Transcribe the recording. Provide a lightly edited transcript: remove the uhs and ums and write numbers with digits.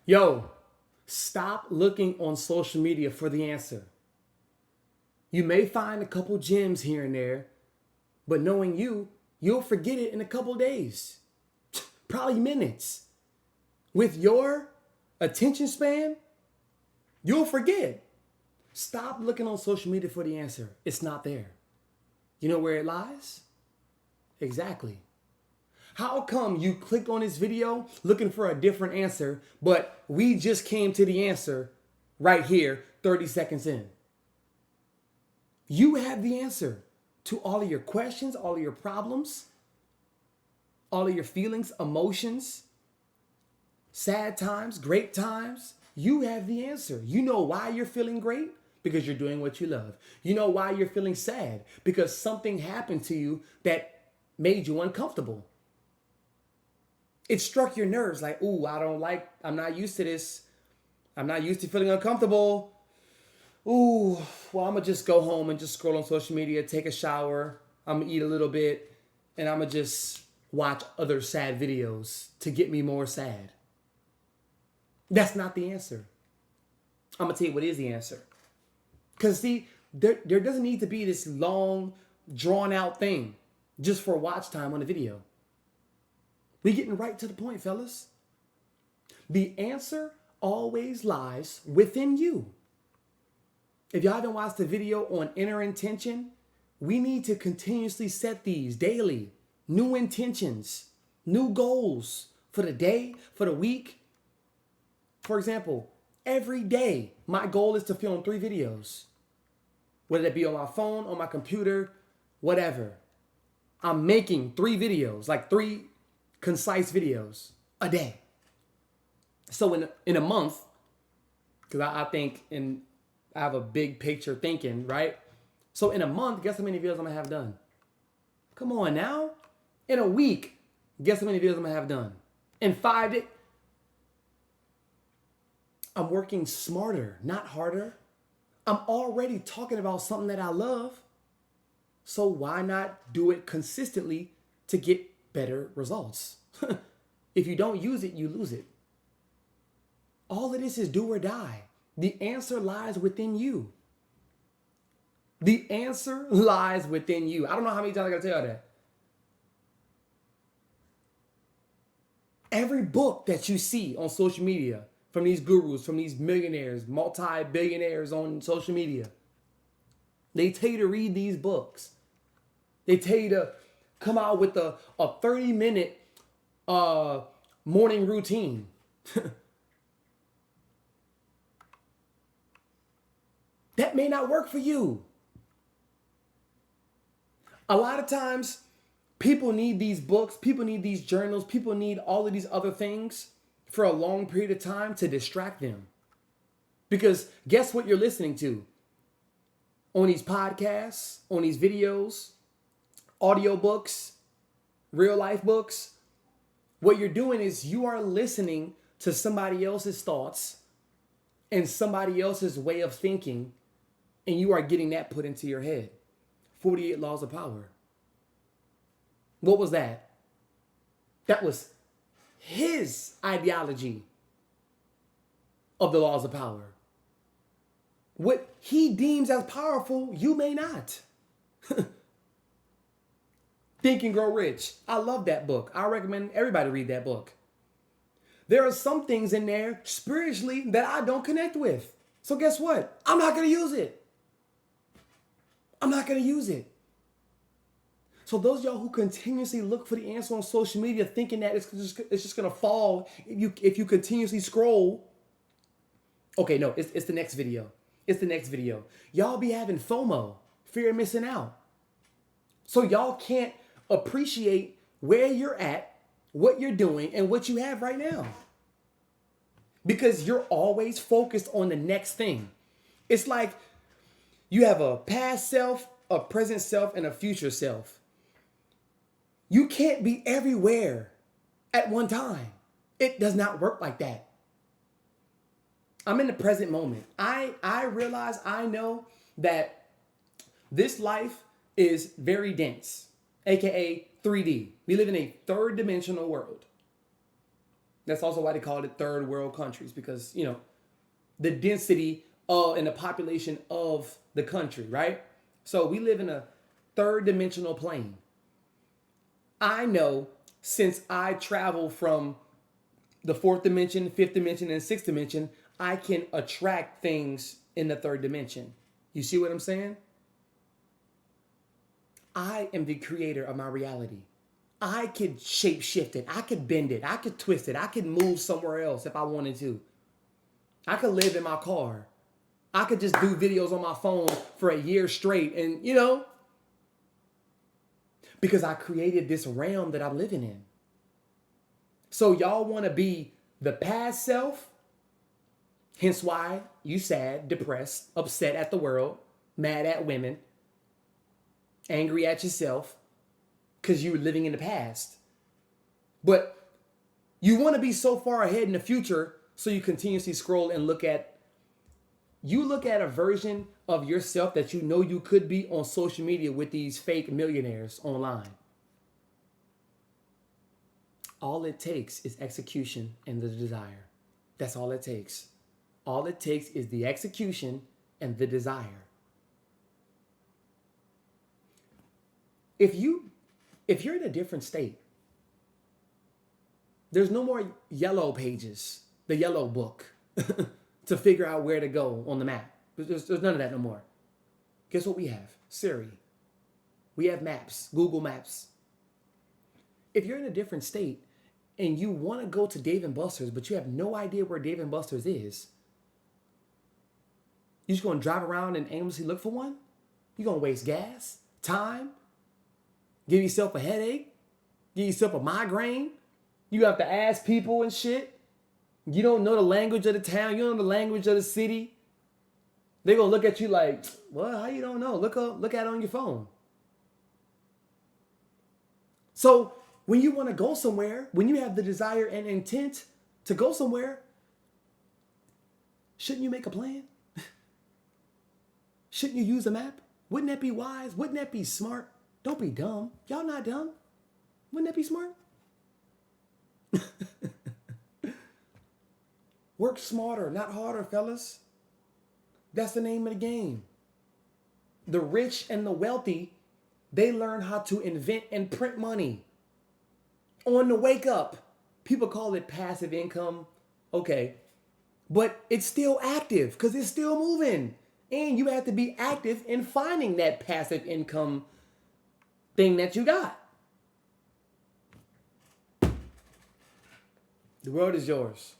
Yo, stop looking on social media for the answer. You may find a couple gems here and there, but knowing you, you'll forget it in a couple days, probably minutes. With your attention span, you'll forget. Stop looking on social media for the answer. It's not there. You know where it lies? Exactly. How come you clicked on this video looking for a different answer, but we just came to the answer right here, 30 seconds in? You have the answer to all of your questions, all of your problems, all of your feelings, emotions, sad times, great times. You have the answer. You know why you're feeling great? Because you're doing what you love. You know why you're feeling sad? Because something happened to you that made you uncomfortable. It struck your nerves like, ooh, I'm not used to this. I'm not used to feeling uncomfortable. Ooh, well, I'm going to just go home and just scroll on social media, take a shower. I'm going to eat a little bit, and I'm going to just watch other sad videos to get me more sad. That's not the answer. I'm going to tell you what is the answer. Because, see, there doesn't need to be this long, drawn-out thing just for watch time on a video. We getting right to the point, fellas. The answer always lies within you. If y'all haven't watched the video on inner intention, we need to continuously set these daily, new intentions, new goals for the day, for the week. For example, every day, my goal is to film 3 videos. Whether it be on my phone, on my computer, whatever. I'm making 3 videos, like 3 concise videos a day. So in a month, because I think I have a big picture thinking, right? So in a month, guess how many videos I'm gonna have done? Come on now. In a week, guess how many videos I'm gonna have done? In 5 days, I'm working smarter, not harder. I'm already talking about something that I love. So why not do it consistently to get better results? If you don't use it, you lose it. All of this is do or die. The answer lies within you. The answer lies within you. I don't know how many times I gotta tell you that. Every book that you see on social media from these gurus, from these millionaires, multi-billionaires on social media, they tell you to read these books. They tell you to come out with a 30-minute morning routine. That may not work for you. A lot of times, people need these books, people need these journals, people need all of these other things for a long period of time to distract them. Because guess what you're listening to? On these podcasts, on these videos, audiobooks, real life books, what you're doing is you are listening to somebody else's thoughts and somebody else's way of thinking, and you are getting that put into your head. 48 Laws of Power. What was that? That was his ideology of the laws of power. What he deems as powerful, you may not. Think and Grow Rich. I love that book. I recommend everybody read that book. There are some things in there spiritually that I don't connect with. So guess what? I'm not going to use it. I'm not going to use it. So those of y'all who continuously look for the answer on social media thinking that it's just going to fall if you continuously scroll. Okay, no, it's the next video. It's the next video. Y'all be having FOMO, fear of missing out. So y'all can't appreciate where you're at, what you're doing, and what you have right now. Because you're always focused on the next thing. It's like you have a past self, a present self, and a future self. You can't be everywhere at one time. It does not work like that. I'm in the present moment. I realize, I know that this life is very dense, aka 3D. We live in a third dimensional world. That's also why they call it third world countries, because, the density and the population of the country, right? So we live in a third dimensional plane. I know, since I travel from the fourth dimension, fifth dimension, and sixth dimension, I can attract things in the third dimension. You see what I'm saying? I am the creator of my reality. I could shape shift it. I could bend it. I could twist it. I could move somewhere else if I wanted to. I could live in my car. I could just do videos on my phone for a year straight, and because I created this realm that I'm living in. So y'all want to be the past self, hence why you sad, depressed, upset at the world, mad at women, angry at yourself, because you were living in the past. But you want to be so far ahead in the future, so you continuously scroll and look at a version of yourself that you know you could be on social media with these fake millionaires online. All it takes is execution and the desire. That's all it takes. All it takes is the execution and the desire. If you're in a different state, there's no more yellow pages, the yellow book, to figure out where to go on the map. There's none of that no more. Guess what we have? Siri. We have maps, Google Maps. If you're in a different state and you want to go to Dave & Buster's, but you have no idea where Dave & Buster's is, you just going to drive around and aimlessly look for one? You're going to waste gas, time, give yourself a headache, give yourself a migraine. You have to ask people and shit. You don't know the language of the town. You don't know the language of the city. They're going to look at you like, well, how you don't know? Look at it on your phone. So when you want to go somewhere, when you have the desire and intent to go somewhere, shouldn't you make a plan? Shouldn't you use a map? Wouldn't that be wise? Wouldn't that be smart? Don't be dumb. Y'all not dumb. Wouldn't that be smart? Work smarter, not harder, fellas. That's the name of the game. The rich and the wealthy, they learn how to invent and print money. On the wake up. People call it passive income. Okay. But it's still active because it's still moving. And you have to be active in finding that passive income thing that you got. The world is yours.